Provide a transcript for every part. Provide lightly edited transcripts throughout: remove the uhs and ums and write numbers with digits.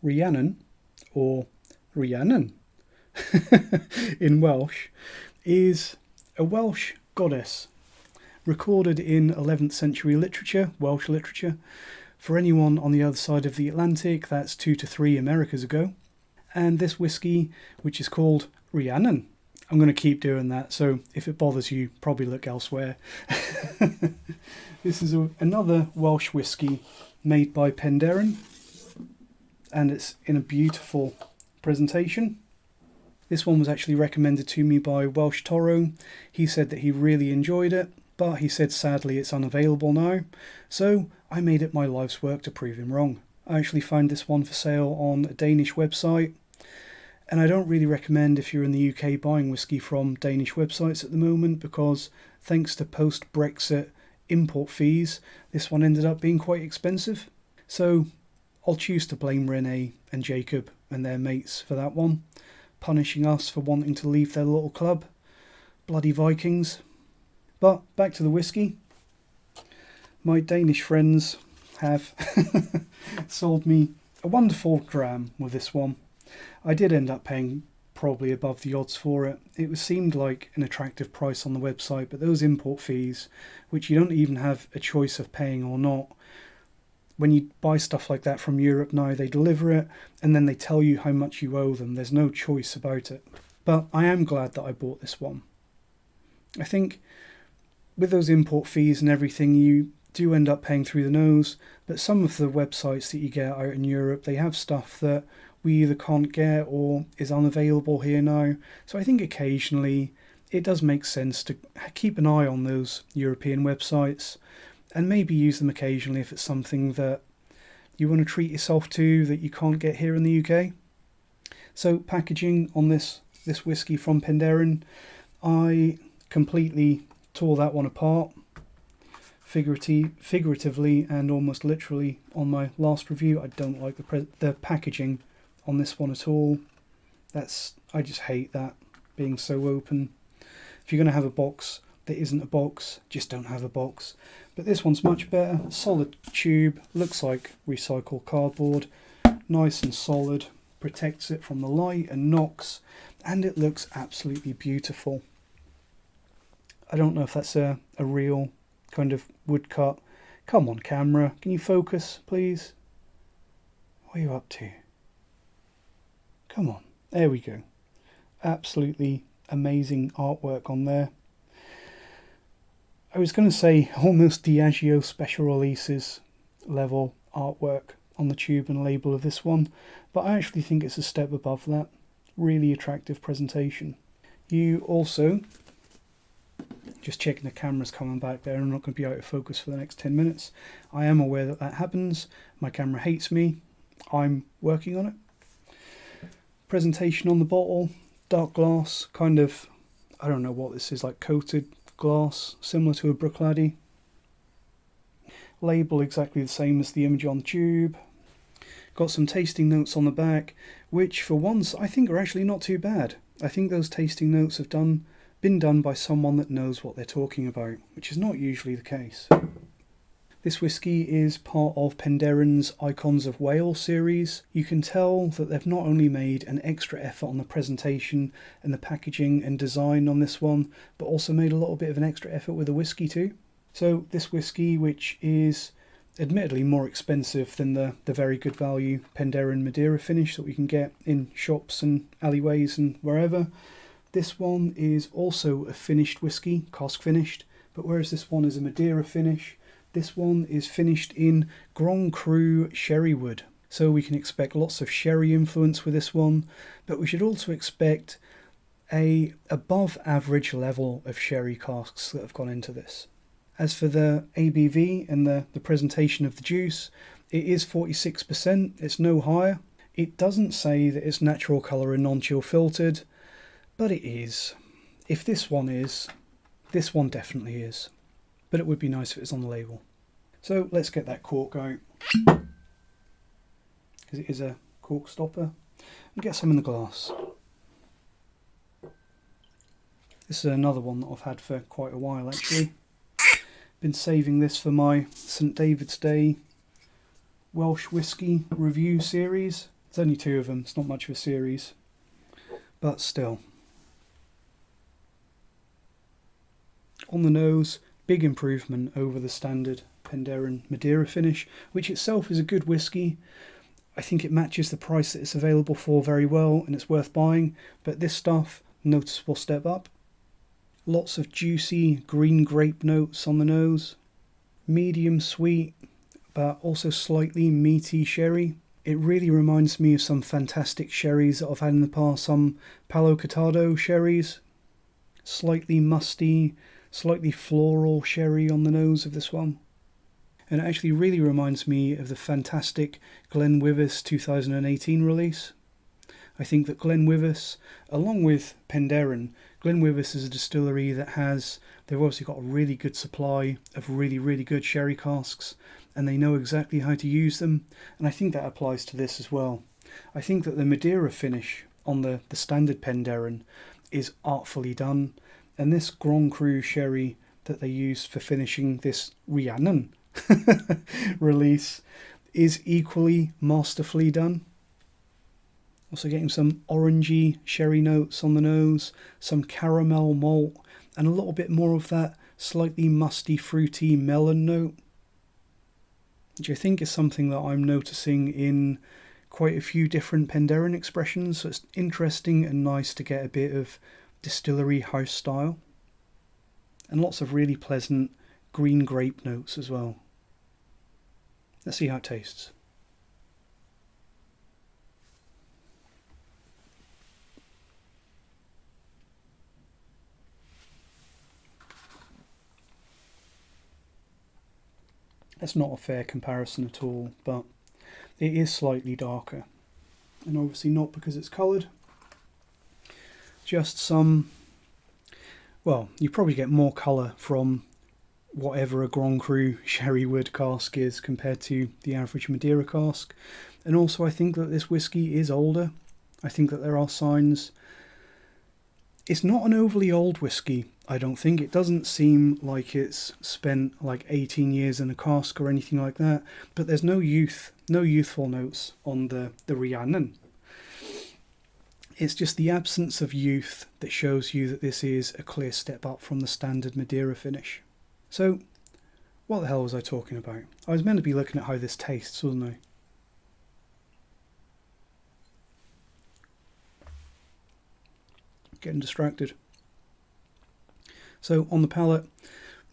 Rhiannon, or Rhiannon in Welsh, is a Welsh goddess recorded in 11th century literature, Welsh literature. For anyone on the other side of the Atlantic, that's 2 to 3 Americas ago. And this whiskey, which is called Rhiannon, I'm going to keep doing that, so if it bothers you, probably look elsewhere. This is another Welsh whiskey made by Penderyn, and it's in a beautiful presentation. This one was actually recommended to me by Welsh Toro. He said that he really enjoyed it, but he said sadly it's unavailable now, so I made it my life's work to prove him wrong. I actually found this one for sale on a Danish website, and I don't really recommend if you're in the UK buying whiskey from Danish websites at the moment, because thanks to post-Brexit import fees, this one ended up being quite expensive. So I'll choose to blame Renee and Jacob and their mates for that one, punishing us for wanting to leave their little club. Bloody Vikings. But back to the whiskey. My Danish friends have sold me a wonderful dram with this one. I did end up paying probably above the odds for it. It seemed like an attractive price on the website, but those import fees, which you don't even have a choice of paying or not, when you buy stuff like that from Europe now, they deliver it and then they tell you how much you owe them. There's no choice about it. But I am glad that I bought this one. I think with those import fees and everything, you do end up paying through the nose, but some of the websites that you get out in Europe, they have stuff that we either can't get or is unavailable here now. So I think occasionally it does make sense to keep an eye on those European websites and maybe use them occasionally if it's something that you want to treat yourself to that you can't get here in the UK. So packaging on this whiskey from Penderyn, I completely tore that one apart, figuratively and almost literally on my last review. I don't like the packaging on this one at all. I just hate that, being so open. If you're going to have a box that isn't a box, just don't have a box. But this one's much better. Solid tube, looks like recycled cardboard, nice and solid, protects it from the light and knocks, and it looks absolutely beautiful. I don't know if that's a real kind of woodcut. Come on, camera, can you focus, please? What are you up to? Come on, there we go. Absolutely amazing artwork on there. I was going to say almost Diageo special releases level artwork on the tube and label of this one, but I actually think it's a step above that. Really attractive presentation. You also, just checking the camera's coming back there, I'm not going to be out of focus for the next 10 minutes. I am aware that that happens. My camera hates me. I'm working on it. Presentation on the bottle, dark glass, kind of, I don't know what this is, like coated glass, similar to a Bruichladdich. Label exactly the same as the image on the tube. Got some tasting notes on the back, which for once I think are actually not too bad. I think those tasting notes have been done by someone that knows what they're talking about, which is not usually the case. This whiskey is part of Penderyn's Icons of Wales series. You can tell that they've not only made an extra effort on the presentation and the packaging and design on this one, but also made a little bit of an extra effort with the whiskey too. So this whiskey, which is admittedly more expensive than the very good value Penderyn Madeira finish that we can get in shops and alleyways and wherever, this one is also a finished whiskey, cask finished, but whereas this one is a Madeira finish, this one is finished in Grand Cru sherry wood. So we can expect lots of sherry influence with this one, but we should also expect a above average level of sherry casks that have gone into this. As for the ABV and the presentation of the juice, it is 46%, it's no higher. It doesn't say that it's natural colour and non-chill filtered, but it is. If this one is, this one definitely is. But it would be nice if it was on the label. So let's get that cork out, because it is a cork stopper, and get some in the glass. This is another one that I've had for quite a while actually. Been saving this for my St David's Day Welsh Whisky review series. There's only 2 of them, it's not much of a series, but still. On the nose, big improvement over the standard Penderyn Madeira finish, which itself is a good whisky. I think it matches the price that it's available for very well and it's worth buying, but this stuff, noticeable step up. Lots of juicy green grape notes on the nose, medium sweet but also slightly meaty sherry. It really reminds me of some fantastic sherries that I've had in the past, some Palo Cortado sherries. Slightly musty, slightly floral sherry on the nose of this one. And it actually really reminds me of the fantastic Glenlivet 2018 release. I think that Glenlivet, along with Penderyn, Glenlivet is a distillery that they've obviously got a really good supply of really good sherry casks, and they know exactly how to use them, and I think that applies to this as well. I think that the Madeira finish on the standard Penderyn is artfully done, and this Grand Cru sherry that they used for finishing this Rhiannon release is equally masterfully done. Also getting some orangey sherry notes on the nose, some caramel malt, and a little bit more of that slightly musty, fruity melon note, which I think is something that I'm noticing in quite a few different Penderyn expressions. So it's interesting and nice to get a bit of distillery house style. And lots of really pleasant green grape notes as well. Let's see how it tastes. That's not a fair comparison at all, but it is slightly darker. And obviously not because it's coloured. Just some, well, you probably get more colour from whatever a Grand Cru sherry wood cask is compared to the average Madeira cask. And also I think that this whisky is older. I think that there are signs. It's not an overly old whisky, I don't think. It doesn't seem like it's spent like 18 years in a cask or anything like that, but there's no youthful notes on the Rhiannon. It's just the absence of youth that shows you that this is a clear step up from the standard Madeira finish. So, what the hell was I talking about? I was meant to be looking at how this tastes, wasn't I? Getting distracted. So on the palate,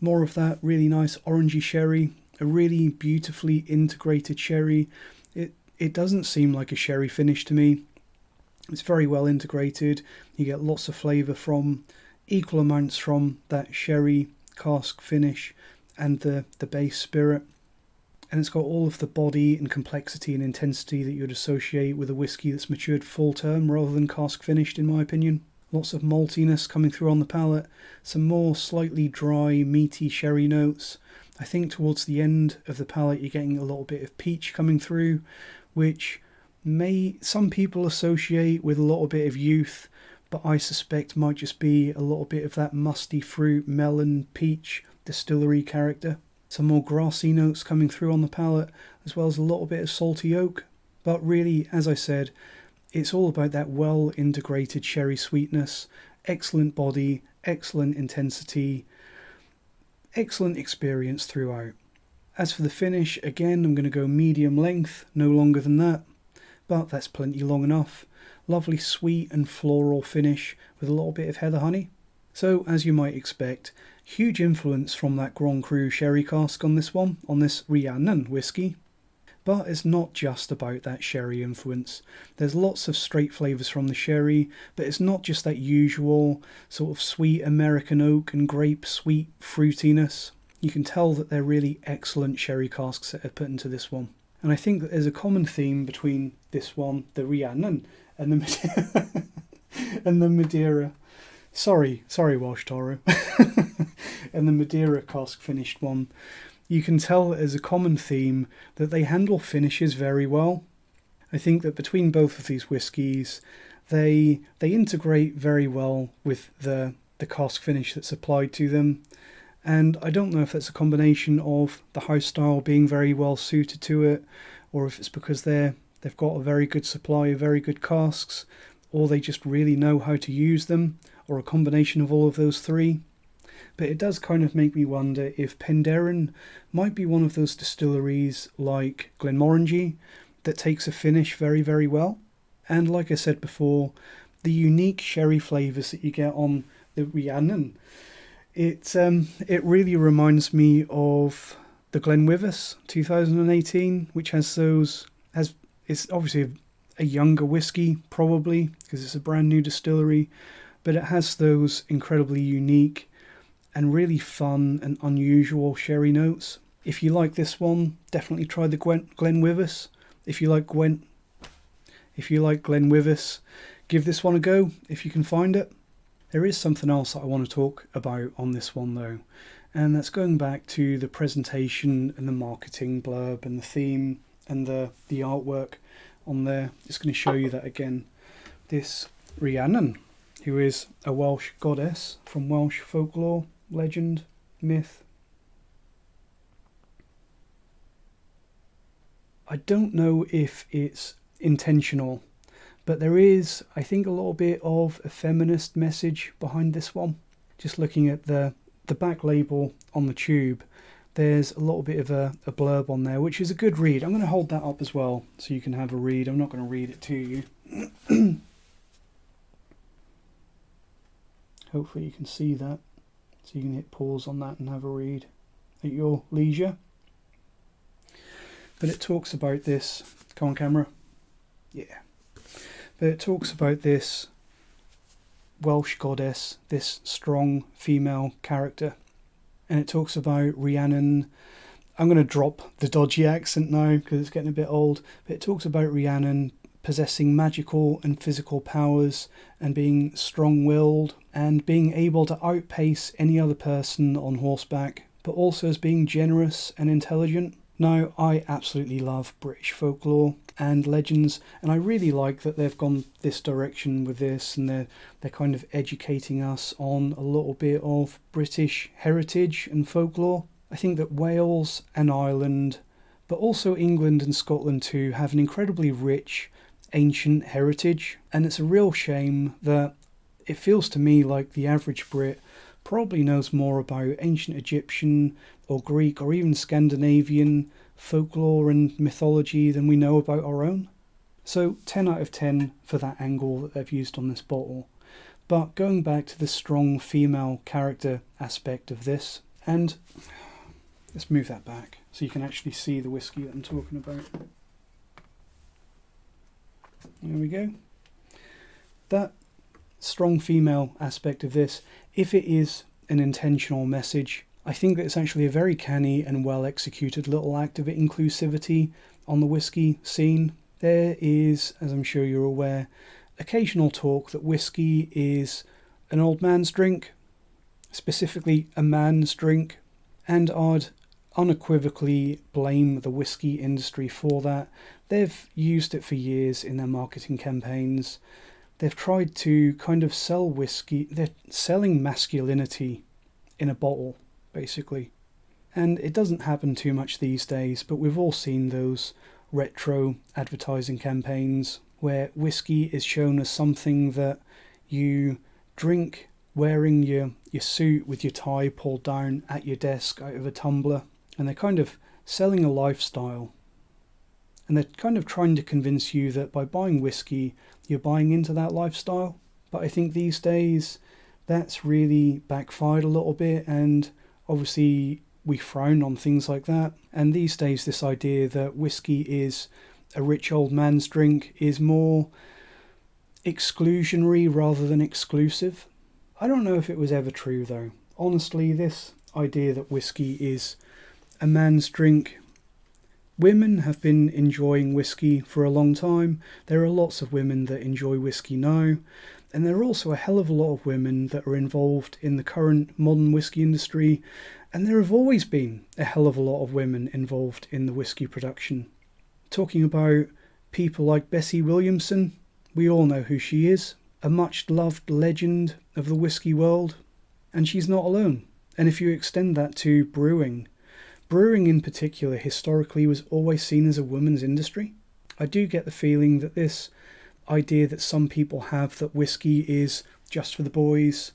more of that really nice orangey sherry, a really beautifully integrated sherry. It doesn't seem like a sherry finish to me. It's very well integrated. You get lots of flavour from equal amounts from that sherry cask finish and the base spirit. And it's got all of the body and complexity and intensity that you'd associate with a whisky that's matured full term rather than cask finished, in my opinion. Lots of maltiness coming through on the palate, some more slightly dry, meaty sherry notes. I think towards the end of the palate you're getting a little bit of peach coming through, which some people associate with a little bit of youth, but I suspect might just be a little bit of that musty fruit, melon, peach, distillery character. Some more grassy notes coming through on the palate, as well as a little bit of salty oak. But really, as I said, it's all about that well-integrated sherry sweetness, excellent body, excellent intensity, excellent experience throughout. As for the finish, again, I'm going to go medium length, no longer than that, but that's plenty long enough. Lovely sweet and floral finish with a little bit of heather honey. So, as you might expect, huge influence from that Grand Cru sherry cask on this one, on this Rhiannon whisky. But it's not just about that sherry influence. There's lots of straight flavours from the sherry, but it's not just that usual sort of sweet American oak and grape sweet fruitiness. You can tell that they're really excellent sherry casks that are put into this one. And I think that there's a common theme between this one, the Rhiannon, and the Madeira. Sorry, Welsh Toro. And the Madeira cask finished one. You can tell as a common theme that they handle finishes very well. I think that between both of these whiskies, they integrate very well with the the cask finish that's applied to them. And I don't know if that's a combination of the house style being very well suited to it, or if it's because they've got a very good supply of very good casks, or they just really know how to use them, or a combination of all of those three. But it does kind of make me wonder if Penderyn might be one of those distilleries like Glenmorangie that takes a finish very, very well. And like I said before, the unique sherry flavours that you get on the Rhiannon, it really reminds me of the Glenwithers 2018, which it's obviously a younger whiskey probably because it's a brand new distillery, but it has those incredibly unique and really fun and unusual sherry notes. If you like this one, definitely try the Glenwithers. If you like Glenwithers, give this one a go if you can find it. There is something else that I want to talk about on this one though, and that's going back to the presentation and the marketing blurb and the theme and the artwork on there. Just going to show you that again. This Rhiannon, who is a Welsh goddess from Welsh folklore, legend, myth. I don't know if it's intentional, but there is, I think, a little bit of a feminist message behind this one. Just looking at the back label on the tube, there's a little bit of a blurb on there, which is a good read. I'm going to hold that up as well so you can have a read. I'm not going to read it to you. Hopefully you can see that, so you can hit pause on that and have a read at your leisure. But it talks about this, come on camera, yeah. But it talks about this Welsh goddess, this strong female character. And it talks about Rhiannon. I'm going to drop the dodgy accent now because it's getting a bit old. But it talks about Rhiannon possessing magical and physical powers and being strong-willed and being able to outpace any other person on horseback, but also as being generous and intelligent. Now, I absolutely love British folklore and legends, and I really like that they've gone this direction with this, and they're kind of educating us on a little bit of British heritage and folklore. I think that Wales and Ireland, but also England and Scotland too, have an incredibly rich ancient heritage, and it's a real shame that it feels to me like the average Brit probably knows more about ancient Egyptian or Greek or even Scandinavian folklore and mythology than we know about our own. So 10 out of 10 for that angle that they've used on this bottle. But going back to the strong female character aspect of this, and let's move that back so you can actually see the whiskey that I'm talking about. There we go. That strong female aspect of this, if it is an intentional message, I think that it's actually a very canny and well executed little act of inclusivity on the whiskey scene. There is, as I'm sure you're aware, occasional talk that whiskey is an old man's drink, specifically a man's drink, and I'd unequivocally blame the whiskey industry for that. They've used it for years in their marketing campaigns. They've tried to kind of sell whiskey. They're selling masculinity in a bottle, basically. And it doesn't happen too much these days, but we've all seen those retro advertising campaigns where whiskey is shown as something that you drink wearing your suit with your tie pulled down at your desk out of a tumbler. And they're kind of selling a lifestyle. And they're kind of trying to convince you that by buying whiskey, you're buying into that lifestyle. But I think these days, that's really backfired a little bit, and obviously we frown on things like that. And these days, this idea that whiskey is a rich old man's drink is more exclusionary rather than exclusive. I don't know if it was ever true, though. Honestly, this idea that whiskey is a man's drink, women have been enjoying whiskey for a long time. There are lots of women that enjoy whiskey now, and there are also a hell of a lot of women that are involved in the current modern whiskey industry, and there have always been a hell of a lot of women involved in the whiskey production. Talking about people like Bessie Williamson, we all know who she is, a much loved legend of the whiskey world. And she's not alone. And if you extend that to brewing, brewing in particular historically was always seen as a woman's industry. I do get the feeling that this idea that some people have that whiskey is just for the boys,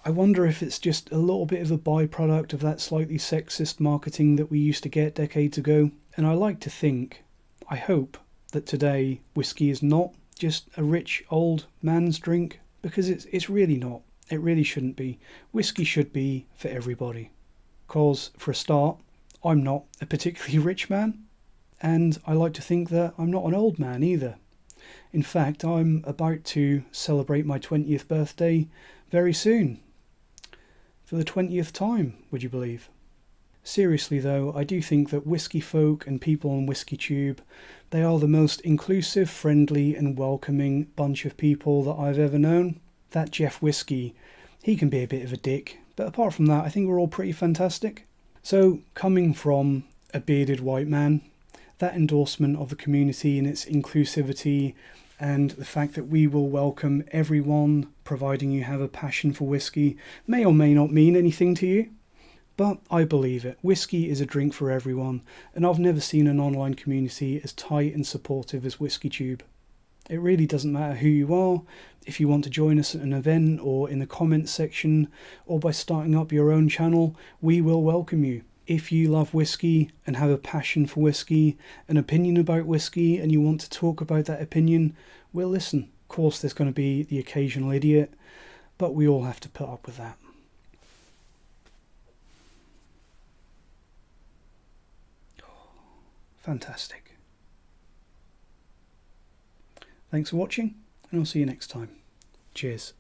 I wonder if it's just a little bit of a byproduct of that slightly sexist marketing that we used to get decades ago. And I like to think, I hope, that today whiskey is not just a rich old man's drink, because it's really not. It really shouldn't be. Whiskey should be for everybody. Because, for a start, I'm not a particularly rich man, and I like to think that I'm not an old man either. In fact, I'm about to celebrate my 20th birthday very soon. For the 20th time, would you believe? Seriously though, I do think that whiskey folk and people on WhiskyTube, they are the most inclusive, friendly and welcoming bunch of people that I've ever known. That Jeff Whisky, he can be a bit of a dick, but apart from that, I think we're all pretty fantastic. So, coming from a bearded white man, that endorsement of the community and its inclusivity and the fact that we will welcome everyone, providing you have a passion for whiskey, may or may not mean anything to you. But I believe it. Whiskey is a drink for everyone, and I've never seen an online community as tight and supportive as WhiskyTube. It really doesn't matter who you are. If you want to join us at an event or in the comments section or by starting up your own channel, we will welcome you. If you love whiskey and have a passion for whiskey, an opinion about whiskey, and you want to talk about that opinion, we'll listen. Of course, there's going to be the occasional idiot, but we all have to put up with that. Fantastic. Thanks for watching, and I'll see you next time. Cheers.